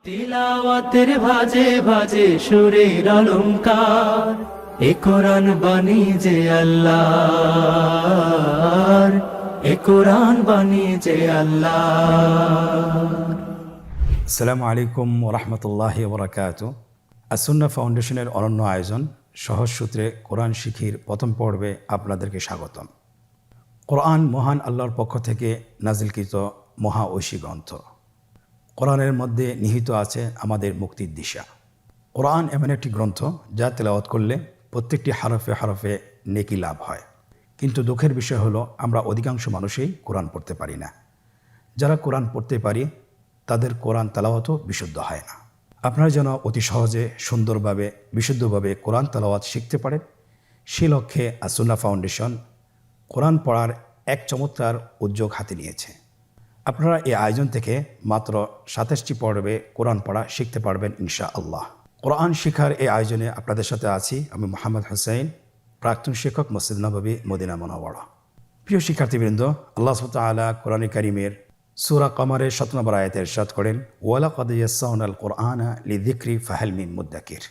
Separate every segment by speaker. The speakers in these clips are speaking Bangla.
Speaker 1: তিলাওয়াতের ভাজে ভাজে সুরের অলংকার, এ কোরআন বাণী যে আল্লাহর, এ কোরআন বাণী যে আল্লাহর।
Speaker 2: আসসালামু আলাইকুম ওরহমতুল্লাহি ওবরাকাতুহু। আসুন্নাহ ফাউন্ডেশনের অনন্য আয়োজন সহজ সূত্রে কোরআন শিখির প্রথম পর্বে আপনাদেরকে স্বাগতম। কোরআন মহান আল্লাহর পক্ষ থেকে নাজিলকৃত মহা ঐশী গ্রন্থ। কোরআনের মধ্যে নিহিত আছে আমাদের মুক্তির দিশা। কোরআন এমন একটি গ্রন্থ যা তেলাওয়াত করলে প্রত্যেকটি হরফে হরফে নেকি লাভ হয়, কিন্তু দুঃখের বিষয় হলো আমরা অধিকাংশ মানুষই কোরআন পড়তে পারি না। যারা কোরআন পড়তে পারি তাদের কোরআন তেলাওয়াতও বিশুদ্ধ হয় না। আপনারা যেন অতি সহজে সুন্দরভাবে বিশুদ্ধভাবে কোরআন তেলাওয়াত শিখতে পারেন, সে লক্ষ্যে আসুন্নাহ ফাউন্ডেশন কোরআন পড়ার এক চমৎকার উদ্যোগ হাতে নিয়েছে। আপনারা এই আয়োজন থেকে মাত্র 27টি পর্বে কোরআন পড়া শিখতে পারবেন ইনশাআল্লাহ। কোরআন শিখার এই আয়োজনে আপনাদের সাথে আছি আমি মোহাম্মদ হোসেন, প্রাক্তন শিক্ষক, মসজিদ নববী, মদিনা মুনাওয়ারা। প্রিয় শিক্ষার্থীবৃন্দ, আল্লাহ সুবহানাহু ওয়া তাআলা কোরআন কারীমের সূরা কমারের 7 নম্বর আয়াতে ইরশাদ করেন, ওয়ালাকাদ ইয়াসসারনাল কুরআনা লিযিকরি ফাহাল মিন মুদ্দাকির।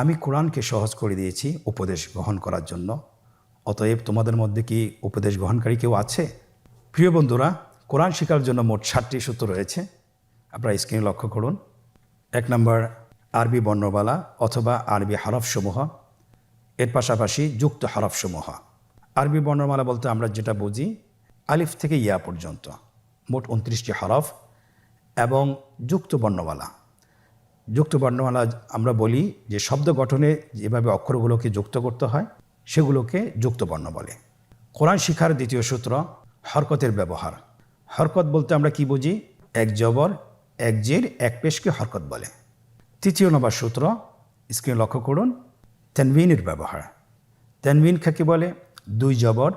Speaker 2: আমি কোরআনকে সহজ করে দিয়েছি উপদেশ গ্রহণ করার জন্য, অতএব তোমাদের মধ্যে কি উপদেশ গ্রহণকারী কেউ আছে? প্রিয় বন্ধুরা, কোরআন শেখার জন্য মোট 7টি সূত্র রয়েছে। আপনারা স্ক্রিনে লক্ষ্য করুন। 1 নম্বর আরবি বর্ণমালা অথবা আরবি হরফসমূহ, এর পাশাপাশি যুক্ত হরফসমূহ। আরবি বর্ণমালা বলতে আমরা যেটা বুঝি আলিফ থেকে ইয়া পর্যন্ত মোট 29টি হরফ, এবং যুক্ত বর্ণমালা। যুক্ত বর্ণমালা আমরা বলি যে শব্দ গঠনে যেভাবে অক্ষরগুলোকে যুক্ত করতে হয় সেগুলোকে যুক্ত বর্ণ বলে। কোরআন শিখার দ্বিতীয় সূত্র হরকতের ব্যবহার। হরকত বলতে আমরা কি বুঝি? এক জবর, এক জের, এক পেশকে হরকত বলে। তৃতীয় নম্বর সূত্র, স্ক্রিনে লক্ষ্য করুন, তানবিনের ব্যবহার। তানবিন কাকে বলে? 2 জবর,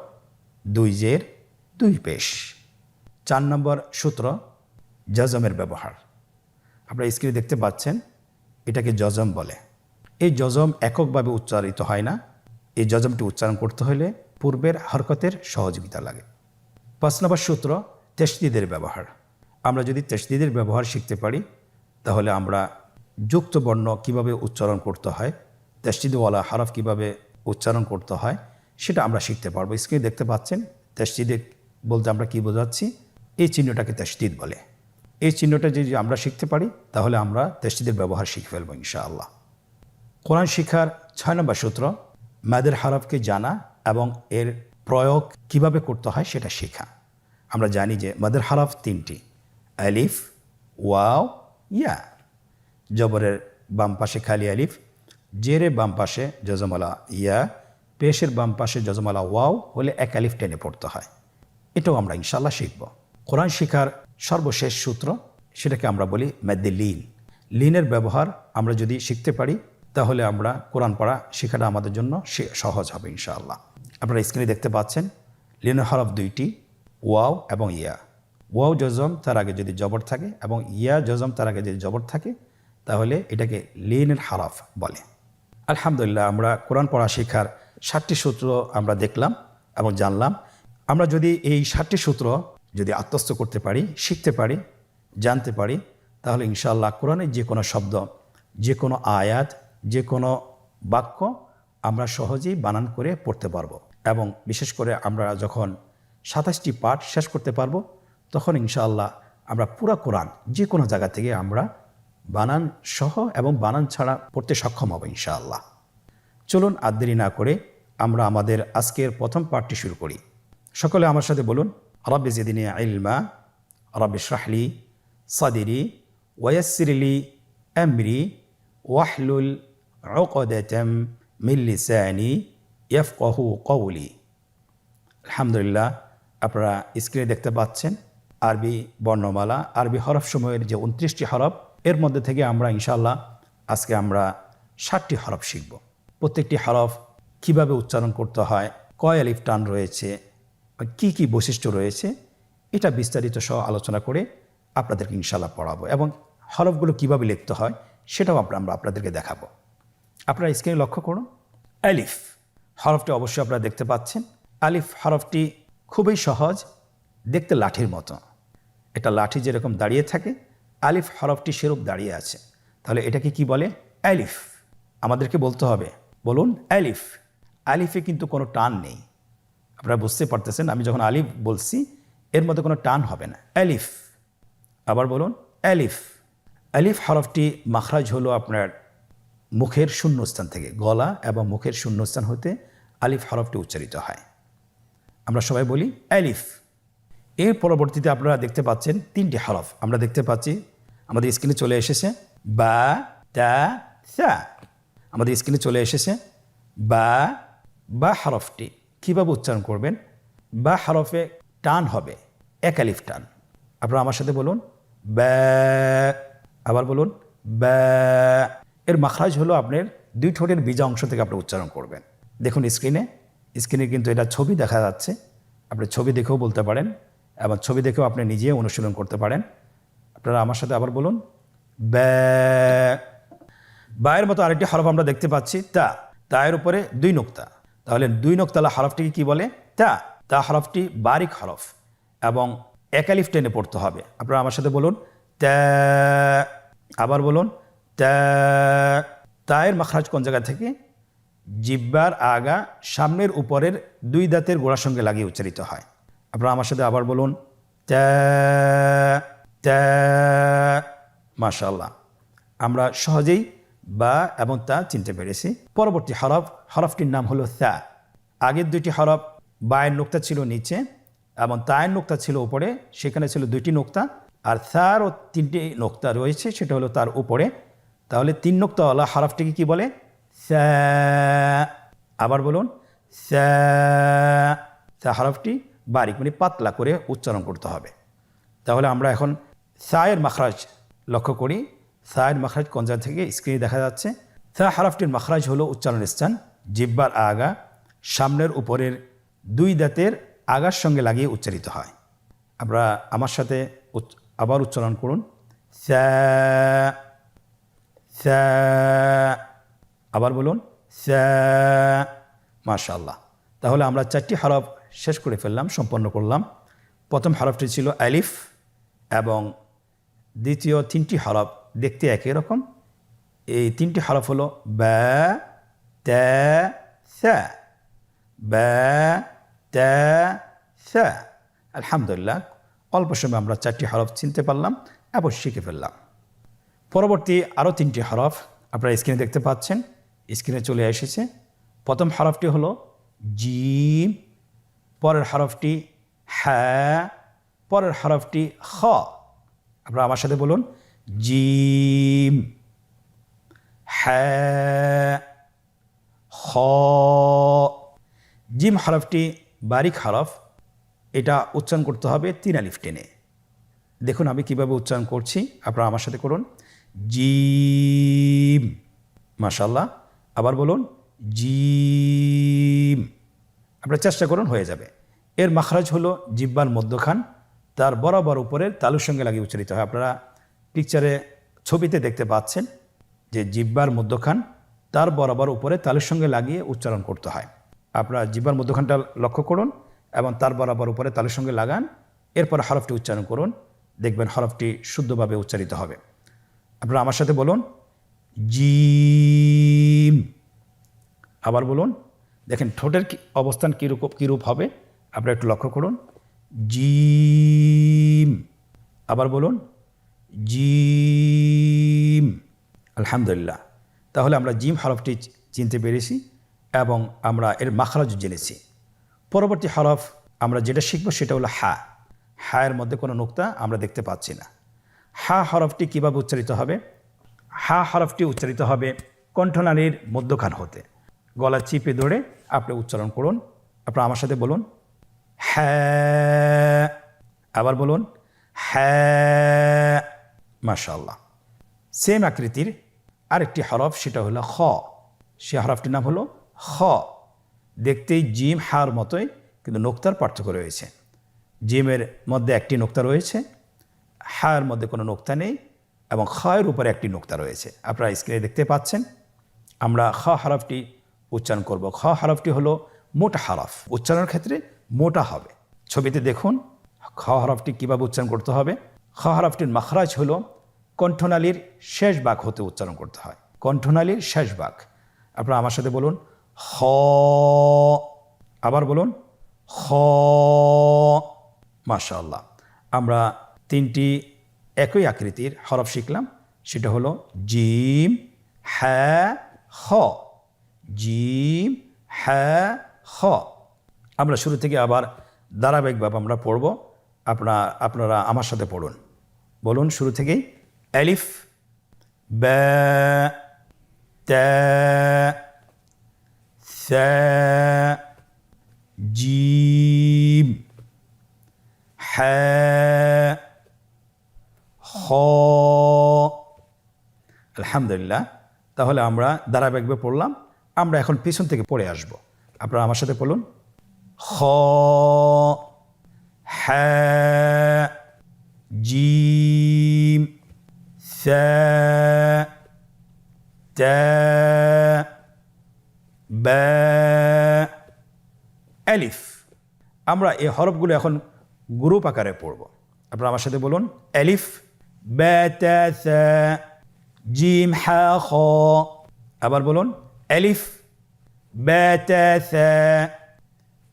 Speaker 2: 2 জের, 2 পেশ। 4 নম্বর সূত্র জজমের ব্যবহার। আপনারা স্ক্রিনে দেখতে পাচ্ছেন, এটাকে জজম বলে। এই জজম এককভাবে উচ্চারিত হয় না, এই জজমটি উচ্চারণ করতে হলে পূর্বের হরকতের সহযোগিতা লাগে। 5 নম্বর সূত্র তাশদীদের ব্যবহার। আমরা যদি তাশদীদের ব্যবহার শিখতে পারি তাহলে আমরা যুক্ত বর্ণ কিভাবে উচ্চারণ করতে হয়, তাশদীদওয়ালা হরফ কিভাবে উচ্চারণ করতে হয় সেটা আমরা শিখতে পারবো। স্ক্রিনে দেখতে পাচ্ছেন, তাশদীদ বলতে আমরা কি বোঝাচ্ছি? এই চিহ্নটাকে তাশদীদ বলে। এই চিহ্নটা যদি আমরা শিখতে পারি তাহলে আমরা তাশদীদের ব্যবহার শিখে ফেলবো ইনশাআল্লাহ। কোরআন শিখার 6 নম্বর সূত্র মাদের হরফকে জানা এবং এর প্রয়োগ কিভাবে করতে হয় সেটা শেখা। আমরা জানি যে মাদের হরফ 3টি, আলিফ, ওয়াও, ইয়া। জবরের বাম পাশে খালি আলিফ, জেরের বাম পাশে জজমালা ইয়া, পেশের বাম পাশে জজমালা ওয়াও হলে এক আলিফ টেনে পড়তে হয়। এটাও আমরা ইনশাআল্লাহ শিখব। কোরআন শিখার সর্বশেষ সূত্র, সেটাকে আমরা বলি মাদ্দে লিন। লিনের ব্যবহার আমরা যদি শিখতে পারি তাহলে আমরা কোরআন পড়া শেখাটা আমাদের জন্য সহজ হবে ইনশাআল্লাহ। আপনারা স্ক্রিনে দেখতে পাচ্ছেন, লিনের হরফ 2টি, ওয়াও এবং ইয়া। ওয়াও জজম তার আগে যদি জবর থাকে এবং ইয়া জজম তার আগে যদি জবর থাকে তাহলে এটাকে লিনের হরফ বলে। আলহামদুলিল্লাহ, আমরা কোরআন পড়া শেখার 7টি সূত্র আমরা দেখলাম এবং জানলাম। আমরা যদি এই 7টি সূত্র যদি আত্মস্থ করতে পারি, শিখতে পারি, জানতে পারি, তাহলে ইনশাআল্লাহ কোরআনের যে কোনো শব্দ, যে কোনো আয়াত, যে কোনো বাক্য আমরা সহজেই বানান করে পড়তে পারবো। এবং বিশেষ করে আমরা যখন 27টি পাঠ শেষ করতে পারবো তখন ইনশাআল্লাহ আমরা পুরা কোরআন যে কোনো জায়গা থেকে আমরা বানান সহ এবং বানান ছাড়া পড়তে সক্ষম হব ইনশাআল্লাহ। চলুন আর দেরি না করে আমরা আমাদের আজকের প্রথম পাঠটি শুরু করি। সকলে আমার সাথে বলুন, রব্বি জিদনি ইলমা, রব্বি ইশরাহ লি সাদরি ওয়ায়াসসির লি আমরি ওয়াহলুল উকদাতাম মিন লিসানি ইয়াফকাহু কওলি। আলহামদুলিল্লাহ, আপনারা স্ক্রিনে দেখতে পাচ্ছেন আরবি বর্ণমালা, আরবি হরফসমূহের যে 29টি হরফ, এর মধ্যে থেকে আমরা ইনশাআল্লাহ আজকে আমরা 7টি হরফ শিখব। প্রত্যেকটি হরফ কিভাবে উচ্চারণ করতে হয়, কয় আলিফ টান রয়েছে, কি কি বৈশিষ্ট্য রয়েছে, এটা বিস্তারিত সহ আলোচনা করে আপনাদেরকে ইনশাআল্লাহ পড়াবো এবং হরফগুলো কিভাবে লিখতে হয় সেটাও আমরা আপনাদেরকে দেখাবো। আপনারা স্ক্রিনে লক্ষ্য করুন, আলিফ হরফটি অবশ্যই আপনারা দেখতে পাচ্ছেন। আলিফ হরফটি খুবই সহজ, দেখতে লাঠির মতো। এটা লাঠি যেরকম দাঁড়িয়ে থাকে আলিফ হরফটি সেরূপ দাঁড়িয়ে আছে, তাহলে এটাকে কি বলে? আলিফ। আমাদেরকে বলতে হবে, বলুন আলিফ। আলিফে কিন্তু কোনো টান নেই, আপনারা বুঝতে পারতেছেন। আমি যখন আলিফ বলছি এর মধ্যে কোনো টান হবে না, আলিফ। আবার বলুন আলিফ। আলিফ হরফটি মাখরাজ হলো আপনার মুখের শূন্যস্থান থেকে, গলা এবং মুখের শূন্যস্থান হতে আলিফ হরফটি উচ্চারিত হয়। আমরা সবাই বলি আলিফ। এর পরবর্তীতে আপনারা দেখতে পাচ্ছেন 3টি হরফ আমরা দেখতে পাচ্ছি আমাদের স্ক্রিনে চলে এসেছে, বা, তা, সা। আমাদের স্ক্রিনে চলে এসেছে বা হরফটি কীভাবে উচ্চারণ করবেন? বা হরফে টান হবে, এক আলিফ টান। আপনারা আমার সাথে বলুন বা। আবার বলুন বা। এর মাখরাজ হলো আপনার 2 ঠোঁটের বিজা অংশ থেকে আপনি উচ্চারণ করবেন। দেখুন স্ক্রিনে কিন্তু এটা ছবি দেখা যাচ্ছে, আপনি ছবি দেখেও বলতে পারেন এবং ছবি দেখেও আপনি নিজে অনুশীলন করতে পারেন। আপনারা আমার সাথে আবার বলুন বা। বায়ের মতো আরেকটি হরফ আমরা দেখতে পাচ্ছি তা। তায়ের উপরে 2 নোক্তা, তাহলে 2 নোক্তালা হরফটিকে কি বলে? তা হরফটি বারিক হরফ এবং এক আলিফ টেনে পড়তে হবে। আপনারা আমার সাথে বলুন তা। আবার বলুন তা। তায়ের মাখরাজ কোন জায়গা থেকে? জিহ্বার আগা সামনের উপরের 2 দাঁতের গোড়ার সঙ্গে লাগিয়ে উচ্চারিত হয়। আপনারা আমার সাথে আবার বলুন তা। মাশাআল্লাহ, আমরা সহজেই বা এবং তা চিনতে পেরেছি। পরবর্তী হরফটির নাম হলো সা। আগের 2টি হরফ, বায়ের নোক্তা ছিল নিচে এবং তায়ের নোক্তা ছিল উপরে, সেখানে ছিল 2টি নোক্তা, আর সারও 3টি নোক্তা রয়েছে, সেটা হলো তার উপরে। তাহলে 3 নোক্তাওয়ালা হরফটিকে কি বলে? সা। আবার বলুন সা। সা হরফটি বারিক মানে পাতলা করে উচ্চারণ করতে হবে। তাহলে আমরা এখন সায়ের মাখরাজ লক্ষ্য করি। সায়ের মাখরাজ কোন জায়গা থেকে? স্ক্রিনে দেখা যাচ্ছে। সা হরফটির মাখরাজ হলো উচ্চারণের স্থান জিহ্বার আগা সামনের উপরের 2 দাঁতের আগার সঙ্গে লাগিয়ে উচ্চারিত হয়। আমরা আমার সাথে আবার উচ্চারণ করুন সা। সা। আবার বলুন সা। মাশাআল্লাহ, তাহলে আমরা 4টি হরফ শেষ করে ফেললাম, সম্পন্ন করলাম। প্রথম হরফটি ছিল আলিফ এবং দ্বিতীয় 3টি হরফ দেখতে একই রকম। এই 3টি হরফ হলো বা, তা, সা। বা, তা, সা। আলহামদুলিল্লাহ, অল্প সময় আমরা 4টি হরফ চিনতে পারলাম এবং শিখে ফেললাম। পরবর্তী আরও 3টি হরফ আপনারা স্ক্রিনে দেখতে পাচ্ছেন, স্ক্রিনে চলে এসেছে। প্রথম হরফটি হলো জিম, পরের হরফটি হা, পরের হরফটি খ। আপনারা আমার সাথে বলুন জিম, হা, খ। জিম হরফটি বারিক হরফ, এটা উচ্চারণ করতে হবে 3 আলিফ টেনে। দেখুন আমি কিভাবে উচ্চারণ করছি, আপনারা আমার সাথে করুন জিম। মাশাআল্লাহ, আবার বলুন জিম। আপনারা চেষ্টা করুন, হয়ে যাবে। এর মাখরাজ হলো জিহ্বার মধ্যখান, তার বরাবর উপরের তালুর সঙ্গে লাগিয়ে উচ্চারিত হয়। আপনারা পিকচারে ছবিতে দেখতে পাচ্ছেন যে জিহ্বার মধ্যখান তার বরাবর উপরে তালুর সঙ্গে লাগিয়ে উচ্চারণ করতে হয়। আপনারা জিহ্বার মধ্যখানটা লক্ষ্য করুন এবং তার বরাবর উপরে তালুর সঙ্গে লাগান, এরপর হরফটি উচ্চারণ করুন, দেখবেন হরফটি শুদ্ধভাবে উচ্চারিত হবে। আপনারা আমার সাথে বলুন জিম। আবার বলুন, দেখেন ঠোঁটের অবস্থান কীরূপ হবে, আপনারা একটু লক্ষ্য করুন জিম। আবার বলুন জিম। আলহামদুলিল্লাহ, তাহলে আমরা জিম হরফটি চিনতে পেরেছি এবং আমরা এর মাখরাজ জেনেছি। পরবর্তী হরফ আমরা যেটা শিখব সেটা হলো হা। হায়ের মধ্যে কোনো নোক্তা আমরা দেখতে পাচ্ছি না। হা হরফটি কীভাবে উচ্চারিত হবে? হা হরফটি উচ্চারিত হবে কণ্ঠনালীর মধ্যখান হতে। গলা চিপে ধরে আপনি উচ্চারণ করুন। আপনারা আমার সাথে বলুন হ্যাঁ। আবার বলুন হ্যাঁ। মাশাআল্লাহ। সেম আকৃতির আরেকটি হরফ, সেটা হলো খ। সে হরফটির নাম হলো খ। দেখতেই জিম হার মতোই, কিন্তু নোক্তার পার্থক্য রয়েছে। জিমের মধ্যে একটি নোক্তা রয়েছে, হায়ের মধ্যে কোনো নোক্তা নেই এবং খয়ের উপরে একটি নোক্তা রয়েছে। আপনারা স্ক্রিনে দেখতে পাচ্ছেন। আমরা খ হরফটি উচ্চারণ করব। খ হরফটি হলো মোটা হরফ, উচ্চারণের ক্ষেত্রে মোটা হবে। ছবিতে দেখুন খ হরফটি কীভাবে উচ্চারণ করতে হবে। খ হরফটির মাখরাজ হলো কণ্ঠনালীর শেষ ভাগ হতে উচ্চারণ করতে হয়, কণ্ঠনালীর শেষ ভাগ। আপনারা আমার সাথে বলুন খ, আবার বলুন খ। মাশাআল্লাহ, আমরা তিনটি একই আকৃতির হরফ শিখলাম, সেটা হলো জিম, হ্যাঁ, খ। জিম, হ্যাঁ, খ। আমরা শুরু থেকে আবার ধারাবাহিকভাবে আমরা পড়ব, আপনারা আমার সাথে পড়ুন। বলুন শুরু থেকেই, আলিফ, বা, তা, সা, জিম, হ্যাঁ, খ। আলহামদুলিল্লাহ, তাহলে আমরা ধারাবাহিকভাবে পড়লাম। আমরা এখন পিছন থেকে পড়ে আসব। আপনারা আমার সাথে বলুন খ, হ্যাঁ, জিম, সা, তা, বা, আলিফ। আমরা এই হরফগুলো এখন গ্রুপ আকারে পড়ব। আপনারা আমার সাথে বলুন আলিফ, বা, তা, সা, জিম, হা, খ। আবার বলুন আলিফ, বা, তা, সা,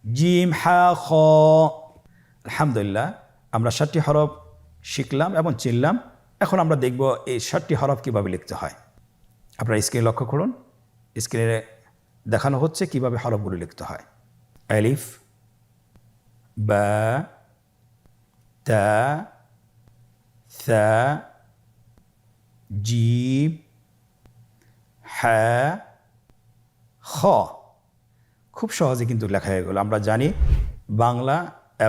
Speaker 2: জিম, হা, খ। আলহামদুলিল্লাহ, আমরা 7টি হরফ শিখলাম এবং চিনলাম। এখন আমরা দেখব এই 7টি হরফ কীভাবে লিখতে হয়। আপনারা স্ক্রিনে লক্ষ্য করুন, স্ক্রিনে দেখানো হচ্ছে কিভাবে হরফগুলো লিখতে হয়। আলিফ, বা, তা, সা, জিম, হা, খ। খুব সহজে কিন্তু লেখা হয়ে গেল। আমরা জানি বাংলা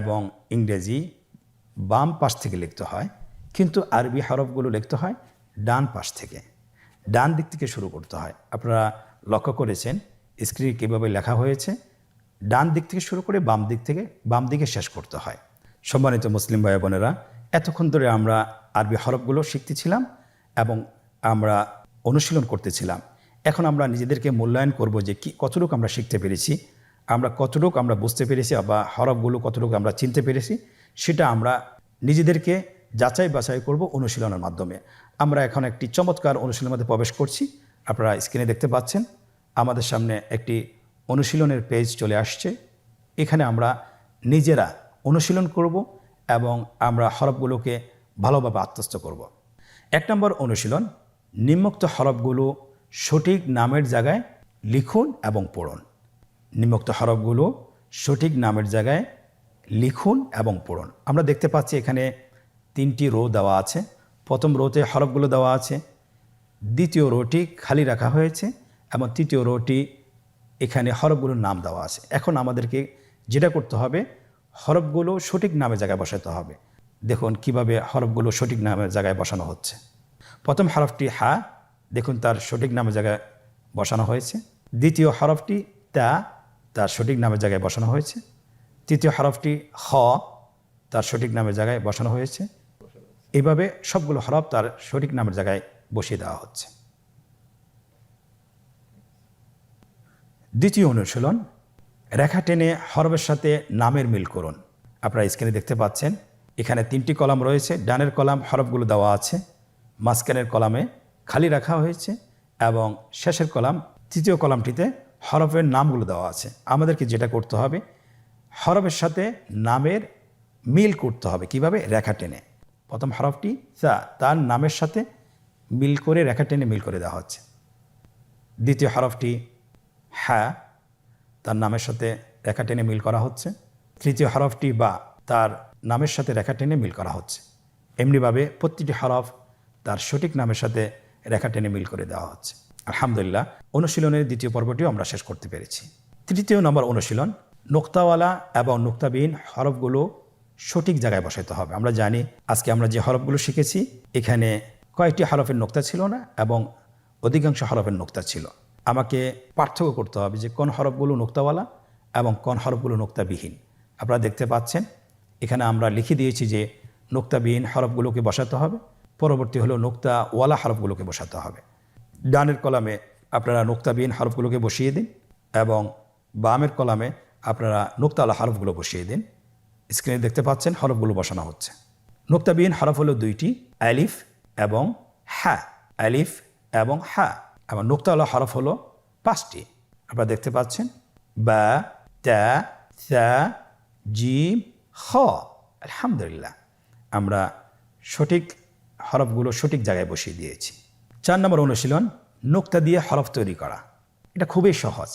Speaker 2: এবং ইংরেজি বাম পাশ থেকে লিখতে হয়, কিন্তু আরবি হরফগুলো লিখতে হয় ডান পাশ থেকে, ডান দিক থেকে শুরু করতে হয়। আপনারা লক্ষ্য করেছেন স্ক্রিনে কীভাবে লেখা হয়েছে, ডান দিক থেকে শুরু করে বাম দিকে শেষ করতে হয়। সম্মানিত মুসলিম ভাই বোনেরা, এতক্ষণ ধরে আমরা আরবি হরফগুলো শিখতেছিলাম এবং আমরা অনুশীলন করতেছিলাম। এখন আমরা নিজেদেরকে মূল্যায়ন করব যে কতটুকু আমরা শিখতে পেরেছি, কতটুকু আমরা বুঝতে পেরেছি, বা হরফগুলো কতটুকু আমরা চিনতে পেরেছি, সেটা আমরা নিজেদেরকে যাচাই বাছাই করব অনুশীলনের মাধ্যমে। আমরা এখন একটি চমৎকার অনুশীলনের মধ্যে প্রবেশ করছি। আপনারা স্ক্রিনে দেখতে পাচ্ছেন আমাদের সামনে একটি অনুশীলনের পেজ চলে আসছে। এখানে আমরা নিজেরা অনুশীলন করব এবং আমরা হরফগুলোকে ভালোভাবে আত্মস্থ করব। 1 নম্বর অনুশীলন, নিম্নোক্ত হরফগুলো সঠিক নামের জায়গায় লিখুন এবং পড়ুন। নিম্নোক্ত হরফগুলো সঠিক নামের জায়গায় লিখুন এবং পড়ুন। আমরা দেখতে পাচ্ছি এখানে 3টি রো দেওয়া আছে। প্রথম রোতে হরফগুলো দেওয়া আছে, দ্বিতীয় রোটি খালি রাখা হয়েছে এবং তৃতীয় রোটি এখানে হরফগুলোর নাম দেওয়া আছে। এখন আমাদেরকে যেটা করতে হবে, হরফগুলো সঠিক নামের জায়গায় বসাতে হবে। দেখুন কিভাবে হরফগুলো সঠিক নামের জায়গায় বসানো হচ্ছে। প্রথম হরফটি হা, দেখুন তার সঠিক নামের জায়গায় বসানো হয়েছে। দ্বিতীয় হরফটি তা, তার সঠিক নামের জায়গায় বসানো হয়েছে। তৃতীয় হরফটি খ, তার সঠিক নামের জায়গায় বসানো হয়েছে। এভাবে সবগুলো হরফ তার সঠিক নামের জায়গায় বসিয়ে দেওয়া হচ্ছে। দ্বিতীয় অনুশীলন, রেখা টেনে হরফের সাথে নামের মিল করুন। আপনারা স্ক্রিনে দেখতে পাচ্ছেন এখানে 3টি কলাম রয়েছে। ডানের কলাম হরফগুলো দেওয়া আছে, মাঝখানের কলামে খালি রাখা হয়েছে এবং শেষের কলাম, তৃতীয় কলামটিতে হরফের নামগুলো দেওয়া আছে। আমাদেরকে যেটা করতে হবে, হরফের সাথে নামের মিল করতে হবে। কিভাবে? রেখা টেনে। প্রথম হরফটি সা, তার নামের সাথে মিল করে রেখা টেনে মিল করে দেওয়া হচ্ছে। দ্বিতীয় হরফটি হ্যাঁ, তার নামের সাথে রেখা টেনে মিল করা হচ্ছে। তৃতীয় হরফটি বা, তার নামের সাথে রেখা টেনে মিল করা হচ্ছে। এমনিভাবে প্রতিটি হরফ তার সঠিক নামের সাথে রেখা টেনে মিল করে দেওয়া হচ্ছে। আলহামদুলিল্লাহ, অনুশীলনের দ্বিতীয় পর্বটিও আমরা শেষ করতে পেরেছি। তৃতীয় নম্বর অনুশীলন, নোক্তাওয়ালা এবং নোক্তাবিহীন হরফগুলো সঠিক জায়গায় বসাতে হবে। আমরা জানি আজকে আমরা যে হরফগুলো শিখেছি এখানে কয়েকটি হরফের নোক্তা ছিল না এবং অধিকাংশ হরফের নোক্তা ছিল। আমাকে পার্থক্য করতে হবে যে কোন হরফগুলো নোক্তাওয়ালা এবং কোন হরফগুলো নোক্তাবিহীন। আপনারা দেখতে পাচ্ছেন এখানে আমরা লিখে দিয়েছি যে নোক্তাবিহীন হরফগুলোকে বসাতে হবে, পরবর্তী হলো নোক্তাওয়ালা হরফগুলোকে বসাতে হবে। ডানের কলামে আপনারা নোক্তাবিহীন হরফগুলোকে বসিয়ে দিন এবং বামের কলামে আপনারা নোক্তাওয়ালা হরফগুলো বসিয়ে দিন। স্ক্রিনে দেখতে পাচ্ছেন হরফগুলো বসানো হচ্ছে। নোক্তাবিহীন হরফ হলো 2টি, আলিফ এবং হা, আলিফ এবং হা। এবং নোক্তাওয়ালা হরফ হলো 5টি, আপনারা দেখতে পাচ্ছেন, বা, তা, সা, জিম, খ। আলহামদুলিল্লাহ, আমরা সঠিক হরফগুলো সঠিক জায়গায় বসিয়ে দিয়েছি। 4 নম্বর অনুশীলন, নোক্তা দিয়ে হরফ তৈরি করা। এটা খুবই সহজ।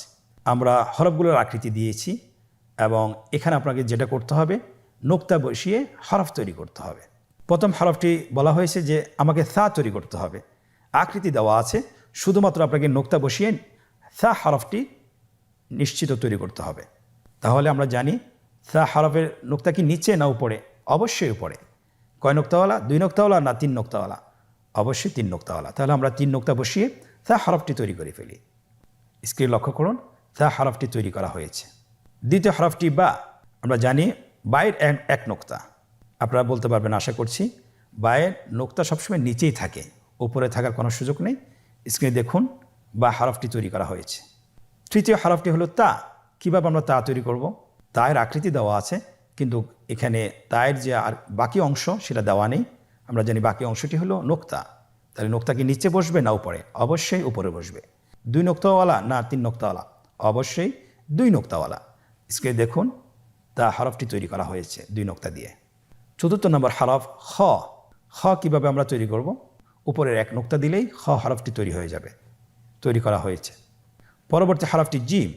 Speaker 2: আমরা হরফগুলোর আকৃতি দিয়েছি এবং এখানে আপনাকে যেটা করতে হবে, নোক্তা বসিয়ে হরফ তৈরি করতে হবে। প্রথম হরফটি বলা হয়েছে যে আমাকে সা তৈরি করতে হবে, আকৃতি দেওয়া আছে, শুধুমাত্র আপনাকে নোক্তা বসিয়ে সা হরফটি নিশ্চিত তৈরি করতে হবে। তাহলে আমরা জানি সা হরফের নোক্তা কি নিচে না উপরে? অবশ্যই উপরে। কয় নোক্তাওয়ালা? 2 নোক্তাওয়ালা না 3 নোক্তাওয়ালা? অবশ্যই 3 নোক্তাওয়ালা। তাহলে আমরা 3 নোক্তা বসিয়ে সা হরফটি তৈরি করে ফেলি। স্ক্রিন লক্ষ্য করুন, সা হরফটি তৈরি করা হয়েছে। দ্বিতীয় হরফটি বা। আমরা জানি বায়ের এক নোক্তা। আপনারা বলতে পারবেন আশা করছি, বায়ের নোক্তা সবসময় নিচেই থাকে, উপরে থাকার কোনো সুযোগ নেই। স্ক্রিনে দেখুন, বা হরফটি তৈরি করা হয়েছে। তৃতীয় হরফটি হলো তা। কীভাবে আমরা তা তৈরি করব? তায়ের আকৃতি দেওয়া আছে, কিন্তু এখানে তায়ের যে আর বাকি অংশ সেটা দেওয়া নেই। আমরা জানি বাকি অংশটি হলো নোক্তা। তাহলে নোক্তা কি নিচে বসবে না উপরে? অবশ্যই উপরে বসবে। 2 নোক্তাওয়ালা না 3 নোক্তাওয়ালা? অবশ্যই 2 নোক্তাওয়ালা। স্ক্রিনে দেখুন, তা হরফটি তৈরি করা হয়েছে 2 নোক্তা দিয়ে। চতুর্থ নম্বর হরফ খ। খ কীভাবে আমরা তৈরি করব? উপরের 1 নোক্তা দিলেই খ হরফটি তৈরি হয়ে যাবে, তৈরি করা হয়েছে। পরবর্তী হরফটি জিম।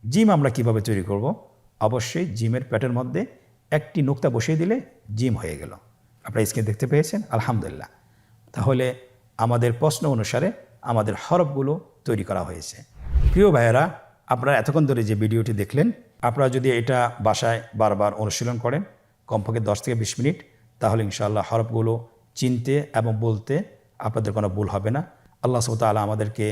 Speaker 2: জিম আমরা কিভাবে তৈরি করব? অবশ্যই জিমের পেটের মধ্যে 1টি নোক্তা বসিয়ে দিলে জিম হয়ে গেল। আপনারা স্ক্রিনে দেখতে পেয়েছেন, আলহামদুলিল্লাহ। তাহলে আমাদের প্রশ্ন অনুসারে আমাদের হরফগুলো তৈরি করা হয়েছে। প্রিয় ভাইয়েরা, আপনারা এতক্ষণ ধরে যে ভিডিওটি দেখলেন, আপনারা যদি এটা বাসায় বারবার অনুশীলন করেন, কমপক্ষে 10 থেকে 20 মিনিট, তাহলে ইনশাআল্লাহ হরফগুলো চিনতে এবং বলতে আপনাদের কোনো ভুল হবে না। আল্লাহ সুবহানাহু ওয়া তাআলা আমাদেরকে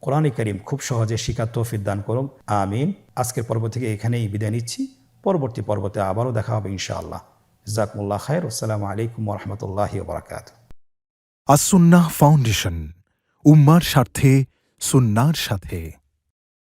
Speaker 2: কোরআনে কারীম খুব সহজে শিখার তৌফিক দান করুন, আমিন। আজকের পর্ব থেকে এখানেই বিদায় নিচ্ছি। পরবর্তী পর্বতে আবারও দেখা হবে ইনশাআল্লাহ। জাযাকুমুল্লাহ খায়র। আসসালামু আলাইকুম ওয়া রাহমাতুল্লাহি ওয়া বারাকাতুহু।
Speaker 3: আসুন্নাহ ফাউন্ডেশন, উম্মার স্বার্থে সুন্নাহর সাথে।